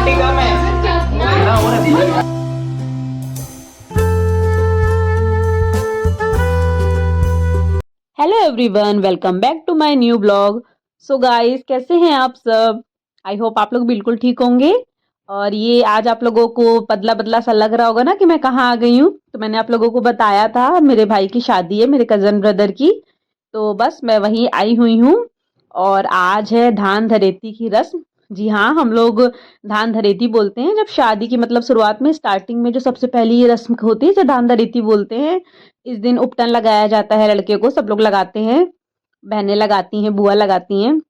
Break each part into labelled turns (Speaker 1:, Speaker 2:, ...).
Speaker 1: Quantity कम है ना हो रहा है।
Speaker 2: Hello everyone, welcome back to my new blog. So guys, कैसे हैं आप सब? आई होप आप लोग बिल्कुल ठीक होंगे। और ये आज आप लोगों को बदला बदला सा लग रहा होगा ना कि मैं कहाँ आ गई हूँ। तो मैंने आप लोगों को बताया था मेरे भाई की शादी है, मेरे कजन ब्रदर की। तो बस मैं वहीं आई हुई हूँ। और आज है धान धरेती की रस्म। जी हाँ, हम लोग धान धरेती बोलते हैं जब शादी की मतलब शुरुआत में स्टार्टिंग में जो सबसे पहली ये रस्म होती है, जो धान धरेती बोलते हैं। इस दिन उपटन लगाया जाता है, लड़के को सब लोग लगाते हैं। बहनें लगाती हैं, बुआ लगाती हैं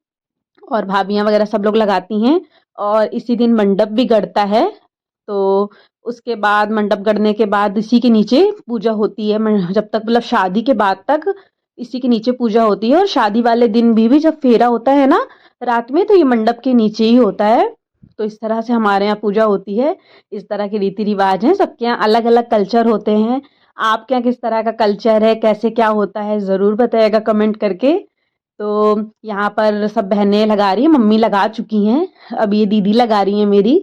Speaker 2: और भाभियां वगैरह सब लोग लगाती हैं। और इसी दिन मंडप भी गड़ता है। तो उसके बाद मंडप गड़ने के बाद इसी के नीचे पूजा होती है। जब तक मतलब शादी के बाद तक इसी के नीचे पूजा होती है। और शादी वाले दिन भी जब फेरा होता है ना रात में, तो ये मंडप के नीचे ही होता है। तो इस तरह से हमारे यहाँ पूजा होती है। इस तरह के रीति रिवाज हैं, सबके यहाँ अलग अलग कल्चर होते हैं। आपके यहाँ किस तरह का कल्चर है, कैसे क्या होता है, ज़रूर बताइएगा कमेंट करके। तो यहाँ पर सब बहनें लगा रही हैं, मम्मी लगा चुकी हैं, अब ये दीदी लगा रही हैं मेरी।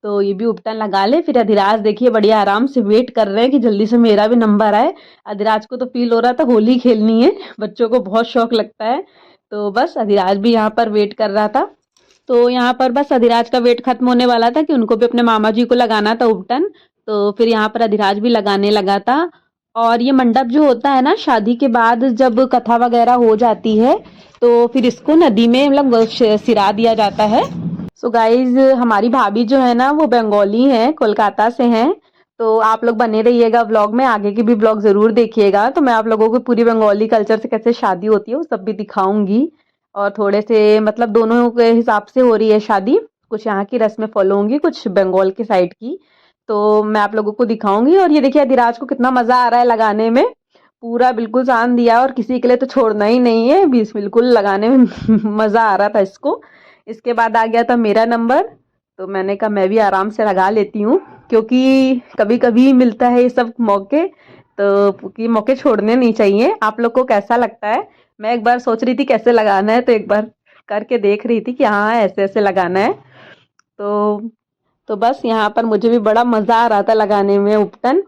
Speaker 2: तो ये भी उपटन लगा ले। फिर अधिराज देखिए बढ़िया आराम से वेट कर रहे हैं कि जल्दी से मेरा भी नंबर आए। अधिराज को तो फील हो रहा था होली खेलनी है, बच्चों को बहुत शौक लगता है। तो बस अधिराज भी यहाँ पर वेट कर रहा था। तो यहाँ पर बस अधिराज का वेट खत्म होने वाला था कि उनको भी अपने मामा जी को लगाना था उपटन। तो फिर यहाँ पर अधिराज भी लगाने लगा था। और ये मंडप जो होता है ना, शादी के बाद जब कथा वगैरह हो जाती है तो फिर इसको नदी में मतलब सिरा दिया जाता है। सो गाइज, हमारी भाभी जो है ना वो बंगाली हैं, कोलकाता से हैं। तो आप लोग बने रहिएगा व्लॉग में, आगे के भी व्लॉग जरूर देखिएगा। तो मैं आप लोगों को पूरी बंगाली कल्चर से कैसे शादी होती है वो सब भी दिखाऊंगी। और थोड़े से मतलब दोनों के हिसाब से हो रही है शादी, कुछ यहाँ की रस्में फॉलो होंगी, कुछ बंगाल की साइड की। तो मैं आप लोगों को दिखाऊंगी। और ये देखिए अधिराज को कितना मजा आ रहा है लगाने में। पूरा बिल्कुल शान दिया और किसी के लिए तो छोड़ना ही नहीं है, बिल्कुल लगाने में मजा आ रहा था इसको। इसके बाद आ गया था मेरा नंबर। तो मैंने कहा मैं भी आराम से लगा लेती हूँ, क्योंकि कभी कभी मिलता है ये सब मौके। तो कि मौके छोड़ने नहीं चाहिए। आप लोग को कैसा लगता है? मैं एक बार सोच रही थी कैसे लगाना है, तो एक बार करके देख रही थी कि हाँ ऐसे ऐसे लगाना है। तो तो बस यहाँ पर मुझे भी बड़ा मजा आ रहा था लगाने में उपटन।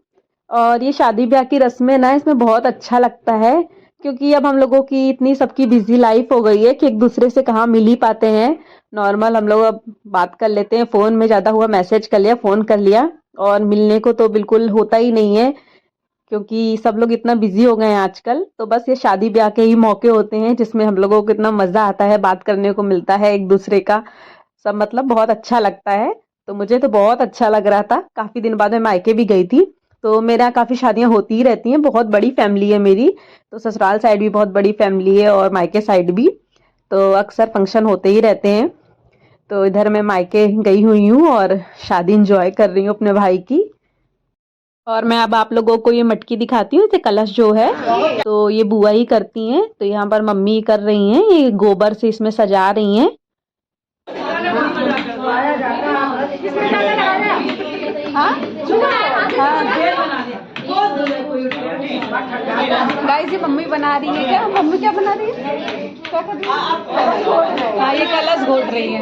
Speaker 2: और ये शादी ब्याह की रस्में ना, इसमें बहुत अच्छा लगता है। क्योंकि अब हम लोगों की इतनी सबकी बिजी लाइफ हो गई है कि एक दूसरे से कहाँ मिल ही पाते हैं। नॉर्मल हम लोग अब बात कर लेते हैं फोन में, ज्यादा हुआ मैसेज कर लिया, फोन कर लिया। और मिलने को तो बिल्कुल होता ही नहीं है, क्योंकि सब लोग इतना बिजी हो गए हैं आजकल। तो बस ये शादी ब्याह के ही मौके होते हैं जिसमें हम लोगों को कितना मजा आता है, बात करने को मिलता है एक दूसरे का। सब मतलब बहुत अच्छा लगता है। तो मुझे तो बहुत अच्छा लग रहा था। काफी दिन बाद मैं मायके भी गई थी। तो मेरे यहाँ काफी शादियां होती ही रहती हैं, बहुत बड़ी फैमिली है मेरी। तो ससुराल साइड भी बहुत बड़ी फैमिली है और मायके साइड भी। तो अक्सर फंक्शन होते ही रहते हैं। तो इधर मैं मायके गई हुई हूँ और शादी इंजॉय कर रही हूँ अपने भाई की। और मैं अब आप लोगों को ये मटकी दिखाती हूँ, इसे कलश जो है तो ये बुआ ही करती हैं। तो यहाँ पर मम्मी कर रही हैं, ये गोबर से इसमें सजा रही हैं। गाइस, ये मम्मी बना रही है। क्या मम्मी क्या बना रही है? क्या कर रही है? हाँ, ये कलश घोट रही है।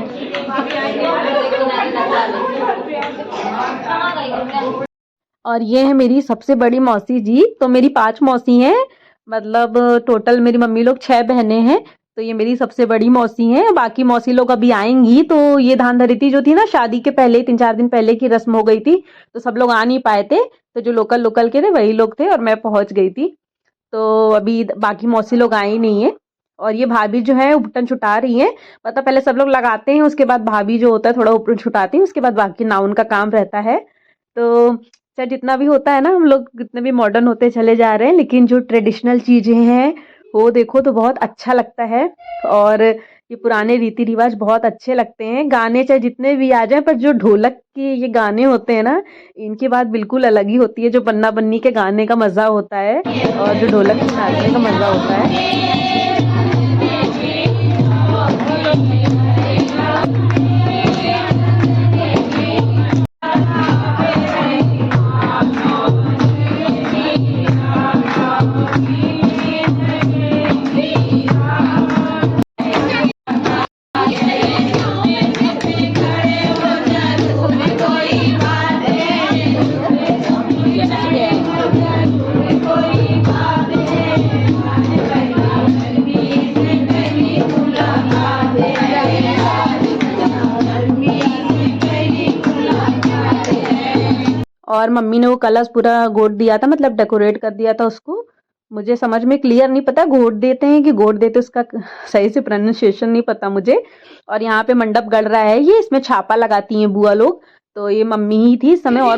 Speaker 2: और ये है मेरी सबसे बड़ी मौसी जी। तो मेरी 5 मौसी हैं, मतलब टोटल मेरी मम्मी लोग 6 बहनें हैं। तो ये मेरी सबसे बड़ी मौसी हैं, बाकी मौसी लोग अभी आएंगी। तो ये धान धरेती जो थी ना, शादी के पहले 3-4 दिन पहले की रस्म हो गई थी। तो सब लोग आ नहीं पाए थे। तो जो लोकल लोकल के थे वही लोग थे और मैं पहुंच गई थी। तो अभी बाकी मौसी लोग आई नहीं है। और ये भाभी जो है उपटन छुटा रही है। मतलब पहले सब लोग लगाते हैं, उसके बाद भाभी जो होता है थोड़ा उपटन छुटाती है, उसके बाद बाकी नाउन का काम रहता है। तो चाहे जितना भी होता है ना, हम लोग कितने भी मॉडर्न होते चले जा रहे हैं, लेकिन जो ट्रेडिशनल चीजें हैं वो देखो तो बहुत अच्छा लगता है। और ये पुराने रीति रिवाज बहुत अच्छे लगते हैं। गाने चाहे जितने भी आ जाए, पर जो ढोलक के ये गाने होते हैं ना, इनकी बात बिल्कुल अलग ही होती है। जो बन्ना बन्नी के गाने का मजा होता है और जो ढोलक के नाचने का मजा होता है। और मम्मी ने वो कलश पूरा गोद दिया था, मतलब डेकोरेट कर दिया था उसको। मुझे समझ में क्लियर नहीं पता गोद देते हैं कि गोद देते, उसका सही से प्रोनाउंसिएशन नहीं पता मुझे। और यहाँ पे मंडप गड़ रहा है, ये इसमें छापा लगाती हैं बुआ लोग। तो ये मम्मी ही थी इस समय, और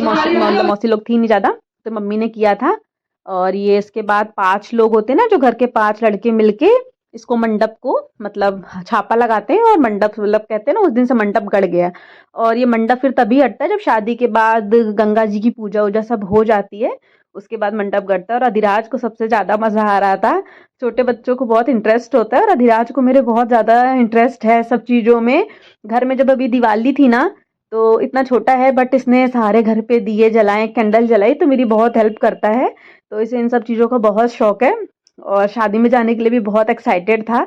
Speaker 2: मौसी लोग थी नहीं ज़्यादा, तो मम्मी ने किया था। और ये इसके बाद 5 लोग होते हैं ना, जो घर के 5 लड़के मिलके इसको मंडप को मतलब छापा लगाते हैं, और मंडप मतलब कहते हैं ना, उस दिन से मंडप गड़ गया। और ये मंडप फिर तभी हटता है जब शादी के बाद गंगा जी की पूजा वूजा सब हो जाती है, उसके बाद मंडप गड़ता है। और अधिराज को सबसे ज्यादा मजा आ रहा था, छोटे बच्चों को बहुत इंटरेस्ट होता है, और अधिराज को मेरे बहुत ज्यादा इंटरेस्ट है सब चीजों में। घर में जब अभी दिवाली थी ना, तो इतना छोटा है बट इसने सारे घर पे दिए जलाए, कैंडल जलाई, तो मेरी बहुत हेल्प करता है। तो इसे इन सब चीज़ों का बहुत शौक है, और शादी में जाने के लिए भी बहुत एक्साइटेड था।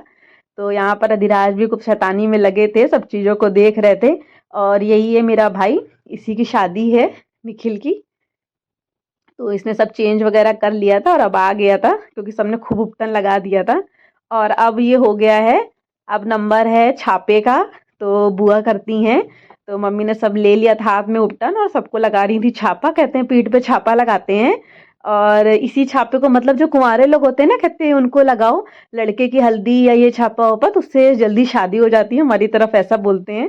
Speaker 2: तो यहाँ पर अधिराज भी खूब शैतानी में लगे थे, सब चीज़ों को देख रहे थे। और यही है मेरा भाई, इसी की शादी है, निखिल की। तो इसने सब चेंज वगैरह कर लिया था और अब आ गया था, क्योंकि सबने खूब उपटन लगा दिया था। और अब ये हो गया है, अब नंबर है छापे का, तो बुआ करती हैं। तो मम्मी ने सब ले लिया था हाथ में उपटन, और सबको लगा रही थी छापा। कहते हैं पीठ पे छापा लगाते हैं, और इसी छापे को मतलब जो कुंवारे लोग होते हैं ना, कहते हैं उनको लगाओ, लड़के की हल्दी या ये छापा होपा, तो उससे जल्दी शादी हो जाती है, हमारी तरफ ऐसा बोलते हैं।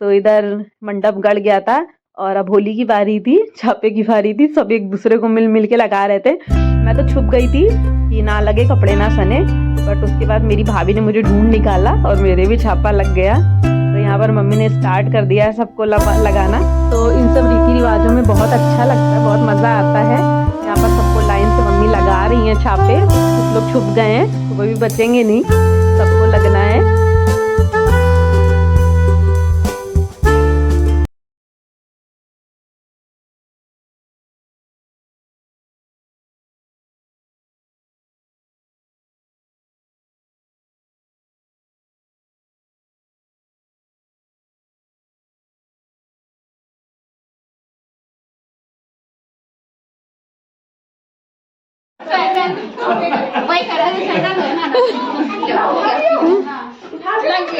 Speaker 2: तो इधर मंडप गड़ गया था, और अब होली की बारी थी, छापे की बारी थी, सब एक दूसरे को मिल मिल के लगा रहे थे। मैं तो छुप गई थी कि ना लगे, कपड़े ना सने, बट उसके बाद मेरी भाभी ने मुझे ढूंढ निकाला और मेरे भी छापा लग गया। तो यहाँ पर मम्मी ने स्टार्ट कर दिया है सबको लगाना। तो इन सब रीति रिवाजों में बहुत अच्छा लगता है, बहुत मज़ा आता है। यहाँ पर सबको लाइन से मम्मी लगा रही हैं छापे, कुछ लोग छुप गए हैं तो वो भी बचेंगे नहीं, सबको लगना है।
Speaker 1: वही करा है सैंडल है ना,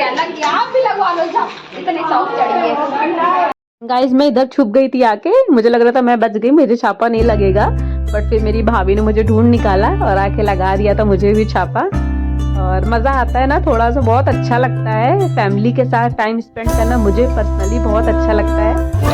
Speaker 1: लग गया आप भी लगवा लो, जाओ इतने शौक चढ़िए।
Speaker 2: गाइज मैं इधर छुप गई थी आके, मुझे लग रहा था मैं बच गई, मुझे छापा नहीं लगेगा, बट फिर मेरी भाभी ने मुझे ढूंढ निकाला और आके लगा दिया था मुझे भी छापा। और मज़ा आता है ना, थोड़ा सा बहुत अच्छा लगता है, फैमिली के साथ टाइम स्पेंड करना मुझे पर्सनली बहुत अच्छा लगता है।